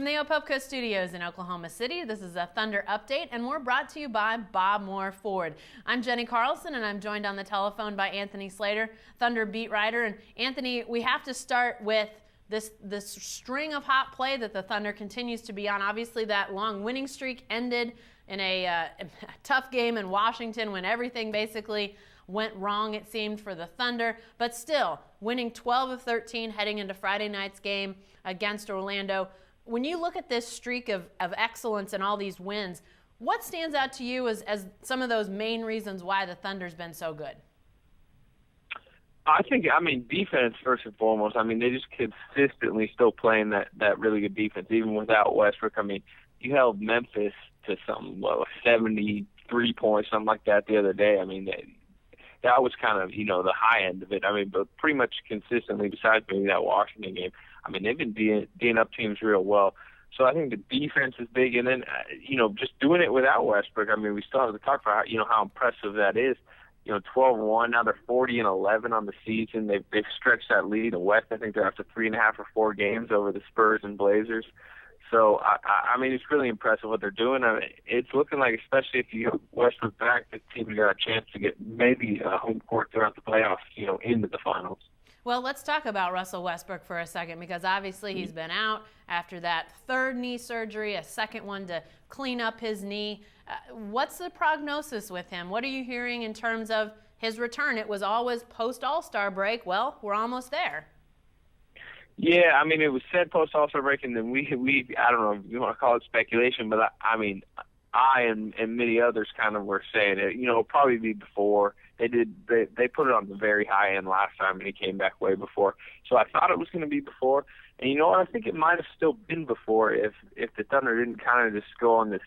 From the Opelka Studios in Oklahoma City, this is a Thunder Update, and we're brought to you by Bob Moore Ford. I'm Jenny Carlson, and I'm joined on the telephone by Anthony Slater, Thunder beat writer. And Anthony, we have to start with this string of hot play that the Thunder continues to be on. Obviously, that long winning streak ended in a tough game in Washington when everything basically went wrong, it seemed, for the Thunder. But still, winning 12 of 13 heading into Friday night's game against Orlando. When you look at this streak of excellence and all these wins, what stands out to you as some of those main reasons why the Thunder's been so good? I think, defense first and foremost. They just consistently still playing that really good defense, even without Westbrook. You held Memphis to 73 points, something like that the other day. That was kind of, the high end of it. But pretty much consistently, besides maybe that Washington game, they've been D'ing up teams real well. So I think the defense is big. And then, just doing it without Westbrook, we still have to talk about, how impressive that is. 12-1, now they're 40-11 on the season. They've stretched that lead in the West. I think they're up to 3.5 or 4 games over the Spurs and Blazers. So, it's really impressive what they're doing. It's looking like, especially if you get Westbrook back, the team's got a chance to get maybe a home court throughout the playoffs, into the finals. Well, let's talk about Russell Westbrook for a second, because obviously he's been out after that third knee surgery, a second one to clean up his knee. What's the prognosis with him? What are you hearing in terms of his return? It was always post-All-Star break. Well, we're almost there. Yeah, it was said post-All-Star break, and then we I don't know if you want to call it speculation, but I and many others kind of were saying it, it'll probably be before. They put it on the very high end last time, and he came back way before. So I thought it was going to be before. And you know what? I think it might have still been before if the Thunder didn't kind of just go on this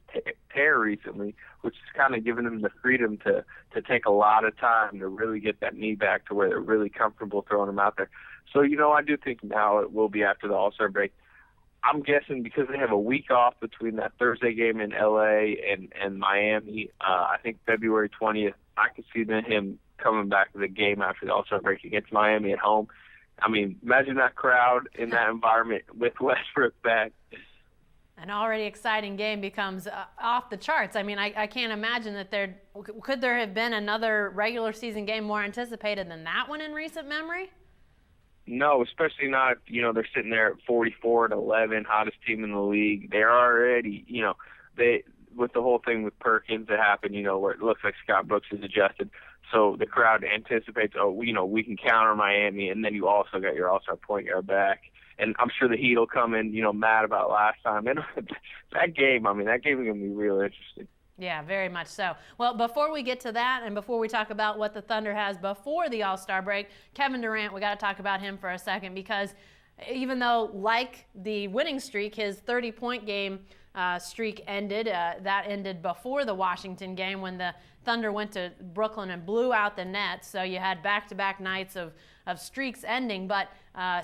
tear recently, which is kind of giving them the freedom to take a lot of time to really get that knee back to where they're really comfortable throwing him out there. So, I do think now it will be after the All-Star break. I'm guessing because they have a week off between that Thursday game in L.A. and Miami, I think February 20th, I could see him coming back to the game after the All-Star break against Miami at home. Imagine that crowd in that environment with Westbrook back. An already exciting game becomes off the charts. I can't imagine that could there have been another regular season game more anticipated than that one in recent memory? No, especially not if, they're sitting there at 44-11, hottest team in the league. They're already, with the whole thing with Perkins that happened, where it looks like Scott Brooks is adjusted. So the crowd anticipates, we can counter Miami, and then you also got your all-star point guard back. And I'm sure the Heat will come in, mad about last time. And that game is going to be real interesting. Yeah, very much so. Well, before we get to that and before we talk about what the Thunder has before the All-Star break, Kevin Durant, we got to talk about him for a second, because even though, like the winning streak, his 30-point game streak ended, that ended before the Washington game when the Thunder went to Brooklyn and blew out the Nets. So you had back-to-back nights of streaks ending, but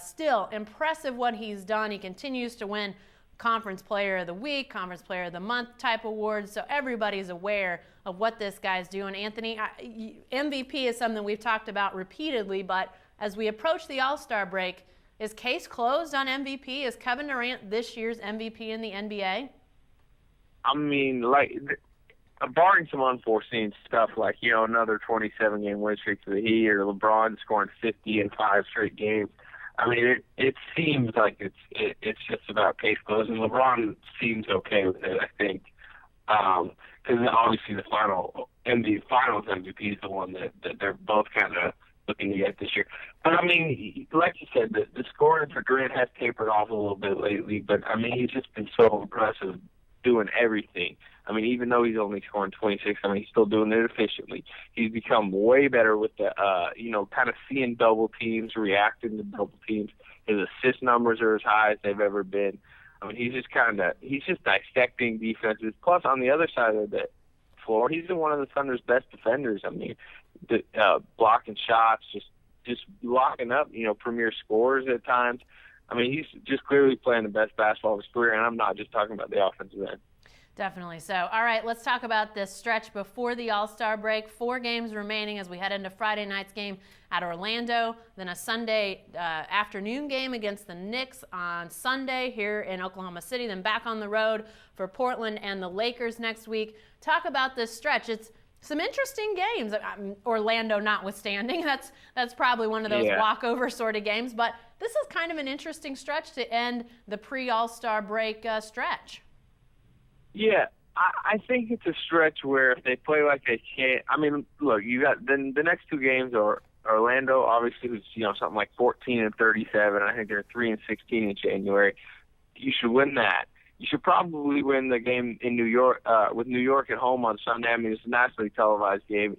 still impressive what he's done. He continues to win Conference Player of the Week, Conference Player of the Month type awards, so everybody's aware of what this guy's doing. Anthony, MVP is something we've talked about repeatedly, but as we approach the All-Star break, is case closed on MVP? Is Kevin Durant this year's MVP in the NBA? Barring some unforeseen stuff like, another 27-game win streak to the Heat, or LeBron scoring 50 in 5 straight games, it seems like it's just about case closed, and LeBron seems okay with it, I think, because obviously the finals MVP is the one that they're both kind of looking to get this year. But like you said, the scoring for Durant has tapered off a little bit lately, but he's just been so impressive doing everything. Even though he's only scoring 26, he's still doing it efficiently. He's become way better with the, kind of seeing double teams, reacting to double teams. His assist numbers are as high as they've ever been. He's just dissecting defenses. Plus, on the other side of the floor, he's been one of the Thunder's best defenders. Blocking shots, just locking up, premier scorers at times. He's just clearly playing the best basketball of his career, and I'm not just talking about the offensive end. Definitely so. All right, let's talk about this stretch before the All-Star break. 4 games remaining as we head into Friday night's game at Orlando, then a Sunday afternoon game against the Knicks on Sunday here in Oklahoma City, then back on the road for Portland and the Lakers next week. Talk about this stretch. It's some interesting games, Orlando notwithstanding. That's probably one of those walkover sort of games, but this is kind of an interesting stretch to end the pre-All-Star break stretch. Yeah, I think it's a stretch where if they play like they can't, I mean, look, you got then the next 2 games are Orlando, obviously, who's something like 14-37. I think they're 3-16 in January. You should win that. You should probably win the game in New York with New York at home on Sunday. I mean, it's a nationally televised game.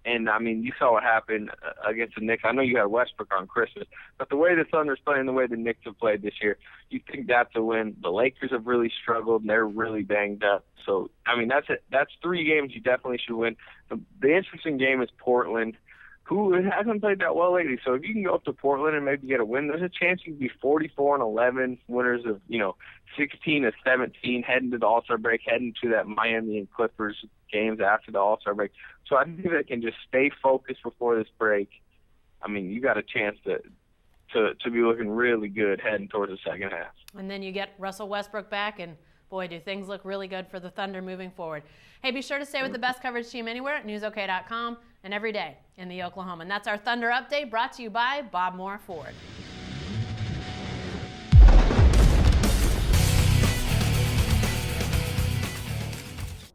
And, I mean, you saw what happened against the Knicks. I know you had Westbrook on Christmas, but the way the Thunder's playing, the way the Knicks have played this year, you think that's a win. The Lakers have really struggled, and they're really banged up. So, I mean, that's 3 games you definitely should win. The interesting game is Portland, who hasn't played that well lately. So if you can go up to Portland and maybe get a win, there's a chance you can be 44-11, winners of 16-17, heading to the All-Star break, heading to that Miami and Clippers games after the All-Star break. So I think they can just stay focused before this break. I mean, you got a chance to be looking really good heading towards the second half. And then you get Russell Westbrook back, and boy, do things look really good for the Thunder moving forward. Hey, be sure to stay with the best coverage team anywhere at newsok.com and every day in the Oklahoma. And that's our Thunder Update, brought to you by Bob Moore Ford.